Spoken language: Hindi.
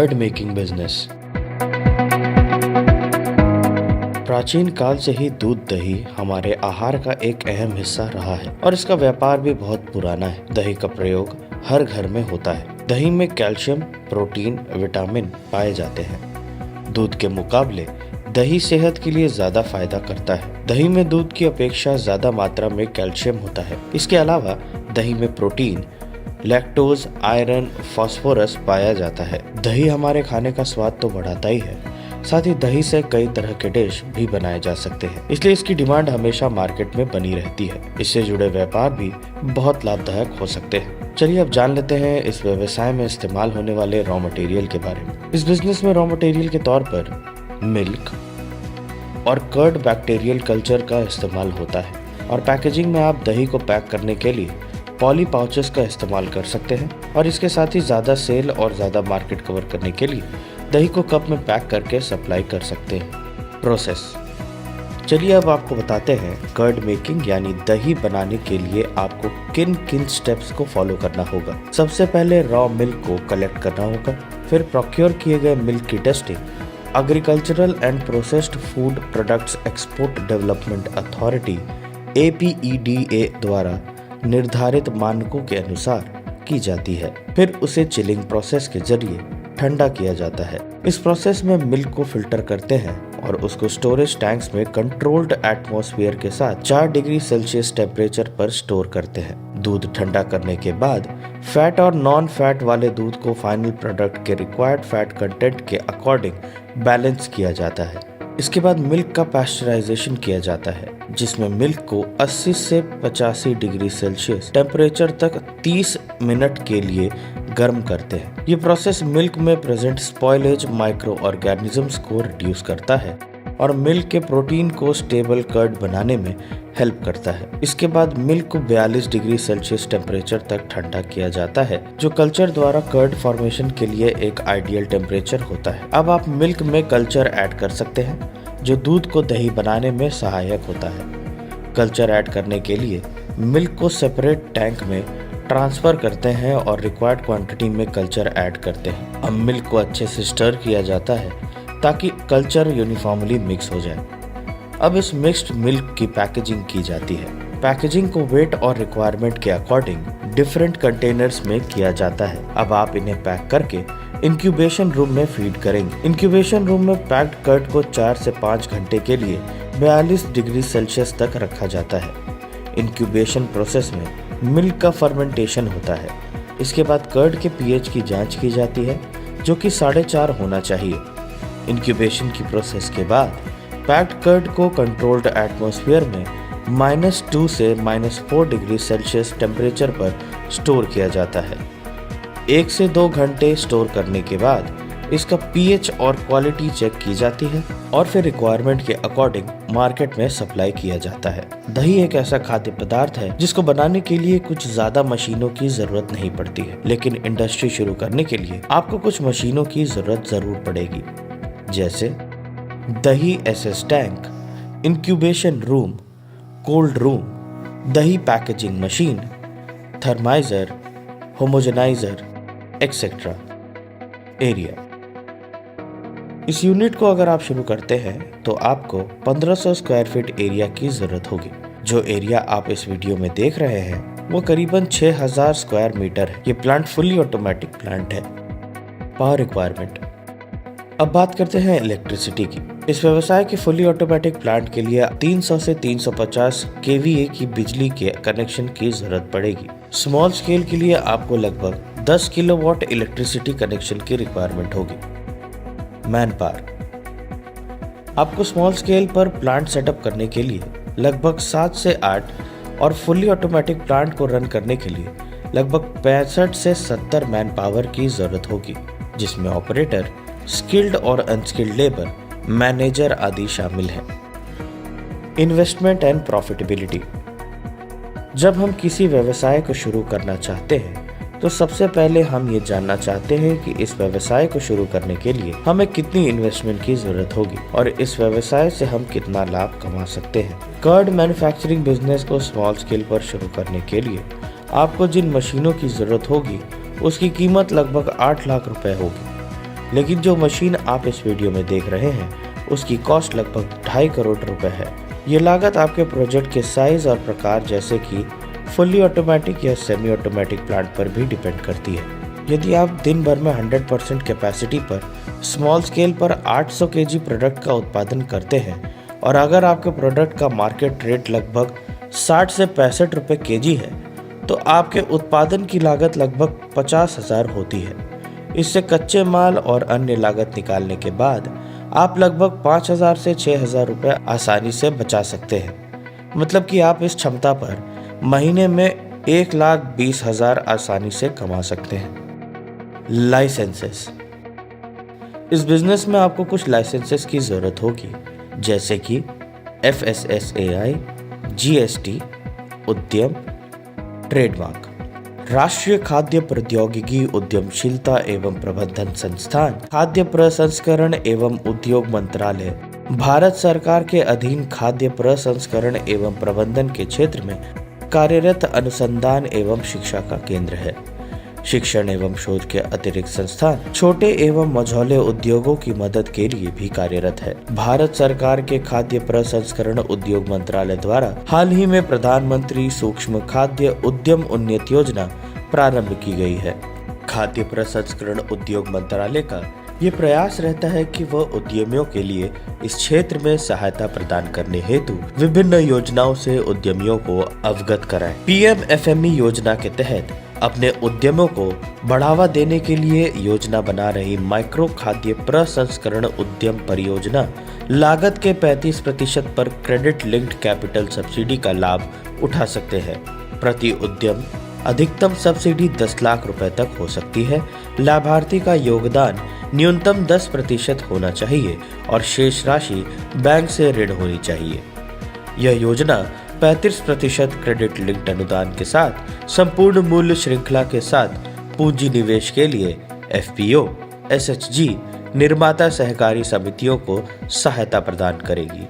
Curd making business. प्राचीन काल से ही दूध दही हमारे आहार का एक अहम हिस्सा रहा है और इसका व्यापार भी बहुत पुराना है। दही का प्रयोग हर घर में होता है। दही में कैल्शियम, प्रोटीन, विटामिन पाए जाते हैं। दूध के मुकाबले दही सेहत के लिए ज्यादा फायदा करता है। दही में दूध की अपेक्षा ज्यादा मात्रा में कैल्शियम होता है। इसके अलावा दही में प्रोटीन, लैक्टोज, आयरन, फास्फोरस पाया जाता है। दही हमारे खाने का स्वाद तो बढ़ाता ही है, साथ ही दही से कई तरह के डिश भी बनाए जा सकते हैं, इसलिए इसकी डिमांड हमेशा मार्केट में बनी रहती है। इससे जुड़े व्यापार भी बहुत लाभदायक हो सकते हैं। चलिए अब जान लेते हैं इस व्यवसाय में इस्तेमाल होने वाले रॉ मटेरियल के बारे में। इस बिजनेस में रॉ मटेरियल के तौर पर मिल्क और कर्ड बैक्टीरियल कल्चर का इस्तेमाल होता है और पैकेजिंग में आप दही को पैक करने के लिए पॉली पाउचेस का इस्तेमाल कर सकते हैं और इसके साथ ही ज़्यादा सेल और ज़्यादा मार्केट कवर करने के लिए दही को कप में पैक करके सप्लाई कर सकते हैं। प्रोसेस, चलिए अब आपको बताते हैं कर्ड मेकिंग यानी दही बनाने के लिए आपको किन किन स्टेप्स को फॉलो करना होगा। सबसे पहले रॉ मिल्क को कलेक्ट करना होगा, फिर प्रोक्योर किए गए मिल्क की testing agricultural and processed food products export development authority APEDA द्वारा निर्धारित मानकों के अनुसार की जाती है। फिर उसे चिलिंग प्रोसेस के जरिए ठंडा किया जाता है। इस प्रोसेस में मिल्क को फिल्टर करते हैं और उसको स्टोरेज टैंक्स में कंट्रोल्ड एटमॉस्फेयर के साथ 4 डिग्री सेल्सियस टेम्परेचर पर स्टोर करते हैं। दूध ठंडा करने के बाद फैट और नॉन फैट वाले दूध को फाइनल प्रोडक्ट के रिक्वायर्ड फैट कंटेंट के अकॉर्डिंग बैलेंस किया जाता है। इसके बाद मिल्क का पास्चराइजेशन किया जाता है, जिसमें मिल्क को 80 से 85 डिग्री सेल्सियस टेम्परेचर तक 30 मिनट के लिए गर्म करते हैं। ये प्रोसेस मिल्क में प्रेजेंट स्पॉइलेज माइक्रो ऑर्गेनिजम्स को रिड्यूस करता है और मिल्क के प्रोटीन को स्टेबल कर्ड बनाने में हेल्प करता है। इसके बाद मिल्क को 42 डिग्री सेल्सियस टेम्परेचर तक ठंडा किया जाता है, जो कल्चर द्वारा कर्ड फॉर्मेशन के लिए एक आइडियल टेम्परेचर होता है। अब आप मिल्क में कल्चर ऐड कर सकते हैं, जो दूध को दही बनाने में सहायक होता है। कल्चर ऐड करने के लिए मिल्क को सेपरेट टैंक में ट्रांसफर करते हैं और रिक्वायर्ड क्वांटिटी में कल्चर ऐड करते हैं। अब मिल्क को अच्छे से स्टर किया जाता है ताकि कल्चर यूनिफॉर्मली मिक्स हो जाए। अब इस मिक्स्ड मिल्क की पैकेजिंग की जाती है। पैकेजिंग को वेट और रिक्वायरमेंट के अकॉर्डिंग डिफरेंट कंटेनर्स में किया जाता है। अब आप इन्हें पैक करके इंक्यूबेशन रूम में फीड करेंगे। इंक्यूबेशन रूम में पैक्ड कर्ड को 4 से 5 घंटे के लिए 42 डिग्री सेल्सियस तक रखा जाता है। इंक्यूबेशन प्रोसेस में मिल्क का फर्मेंटेशन होता है। इसके बाद कर्ड के pH की जांच की जाती है, जो कि 4.5 होना चाहिए। इंक्यूबेशन की प्रोसेस के बाद पैक्ड कर्ड को कंट्रोल्ड एटमॉस्फेयर में -2 से -4 डिग्री सेल्सियस टेम्परेचर पर स्टोर किया जाता है। 1 से 2 घंटे स्टोर करने के बाद इसका pH और क्वालिटी चेक की जाती है और फिर रिक्वायरमेंट के अकॉर्डिंग मार्केट में सप्लाई किया जाता है। दही एक ऐसा खाद्य पदार्थ है जिसको बनाने के लिए कुछ ज्यादा मशीनों की जरूरत नहीं पड़ती है, लेकिन इंडस्ट्री शुरू करने के लिए आपको कुछ मशीनों की जरूरत जरूर पड़ेगी, जैसे दही SS tank, incubation room, cold room, दही packaging machine, thermizer, homogenizer etcetera. Area, इस यूनिट को अगर आप शुरू करते हैं तो आपको 1500 स्क्वायर फीट एरिया की जरूरत होगी। जो एरिया आप इस वीडियो में देख रहे हैं वो करीबन 6000 स्क्वायर मीटर है। ये प्लांट फुली ऑटोमेटिक प्लांट है। पावर रिक्वायरमेंट, अब बात करते हैं इलेक्ट्रिसिटी की। इस व्यवसाय के फुली ऑटोमेटिक प्लांट के लिए 300 से 350 kVA की बिजली के कनेक्शन की जरूरत पड़ेगी। स्मॉल स्केल के लिए आपको लगभग 10 किलोवाट इलेक्ट्रिसिटी कनेक्शन की रिक्वायरमेंट होगी। मैन पावर, आपको स्मॉल स्केल पर प्लांट सेटअप करने के लिए लगभग 7 से 8 और फुली ऑटोमेटिक प्लांट को रन करने के लिए लगभग 65 से 70 मैन पावर की जरूरत होगी, जिसमें ऑपरेटर, स्किल्ड और अनस्किल्ड लेबर, मैनेजर आदि शामिल हैं। इन्वेस्टमेंट एंड प्रॉफिटेबिलिटी, जब हम किसी व्यवसाय को शुरू करना चाहते हैं तो सबसे पहले हम ये जानना चाहते हैं कि इस व्यवसाय को शुरू करने के लिए हमें कितनी इन्वेस्टमेंट की जरूरत होगी और इस व्यवसाय से हम कितना लाभ कमा सकते हैं। कर्ड मैन्युफैक्चरिंग बिजनेस को स्मॉल स्केल पर शुरू करने के लिए आपको जिन मशीनों की जरूरत होगी उसकी कीमत लगभग 8 लाख रुपए होगी। लेकिन जो मशीन आप इस वीडियो में देख रहे हैं उसकी कॉस्ट लगभग 2.5 करोड़ रुपए है। ये लागत आपके प्रोजेक्ट के साइज और प्रकार जैसे कि फुल्ली ऑटोमेटिक या सेमी ऑटोमेटिक प्लांट पर भी डिपेंड करती है। यदि आप दिन भर में 100% कैपेसिटी पर स्मॉल स्केल पर 800 केजी प्रोडक्ट का उत्पादन करते हैं और अगर आपके प्रोडक्ट का मार्केट रेट लगभग 60 से 65 रुपए केजी है तो आपके उत्पादन की लागत लगभग 50,000 होती है। इससे कच्चे माल और अन्य लागत निकालने के बाद आप लगभग 5,000 से 6,000 रुपए आसानी से बचा सकते हैं। मतलब कि आप इस क्षमता पर महीने में 1,20,000 आसानी से कमा सकते हैं। लाइसेंसेस। इस बिजनेस में आपको कुछ लाइसेंसेस की जरूरत होगी, जैसे कि FSSAI, GST, उद्यम, ट्रेडमार्क। राष्ट्रीय खाद्य प्रौद्योगिकी उद्यमशीलता एवं प्रबंधन संस्थान, खाद्य प्रसंस्करण एवं उद्योग मंत्रालय भारत सरकार के अधीन खाद्य प्रसंस्करण एवं प्रबंधन के क्षेत्र में कार्यरत अनुसंधान एवं शिक्षा का केंद्र है। शिक्षण एवं शोध के अतिरिक्त संस्थान छोटे एवं मझौले उद्योगों की मदद के लिए भी कार्यरत है। भारत सरकार के खाद्य प्रसंस्करण उद्योग मंत्रालय द्वारा हाल ही में प्रधानमंत्री सूक्ष्म खाद्य उद्यम उन्नति योजना प्रारंभ की गई है। खाद्य प्रसंस्करण उद्योग मंत्रालय का ये प्रयास रहता है कि वह उद्यमियों के लिए इस क्षेत्र में सहायता प्रदान करने हेतु विभिन्न योजनाओं से उद्यमियों को अवगत कराए। PMFME योजना के तहत अपने उद्यमों को बढ़ावा देने के लिए योजना बना रही माइक्रो खाद्य प्रसंस्करण उद्यम परियोजना लागत के 35% पर क्रेडिट लिंक्ड कैपिटल सब्सिडी का लाभ उठा सकते हैं। प्रति उद्यम अधिकतम सब्सिडी 10 लाख रुपए तक हो सकती है। लाभार्थी का योगदान न्यूनतम 10% होना चाहिए और शेष राशि बैंक से ऋण होनी चाहिए। यह योजना 35% क्रेडिट लिंक्ड अनुदान के साथ संपूर्ण मूल्य श्रृंखला के साथ पूंजी निवेश के लिए FPO, SHG, निर्माता सहकारी समितियों को सहायता प्रदान करेगी।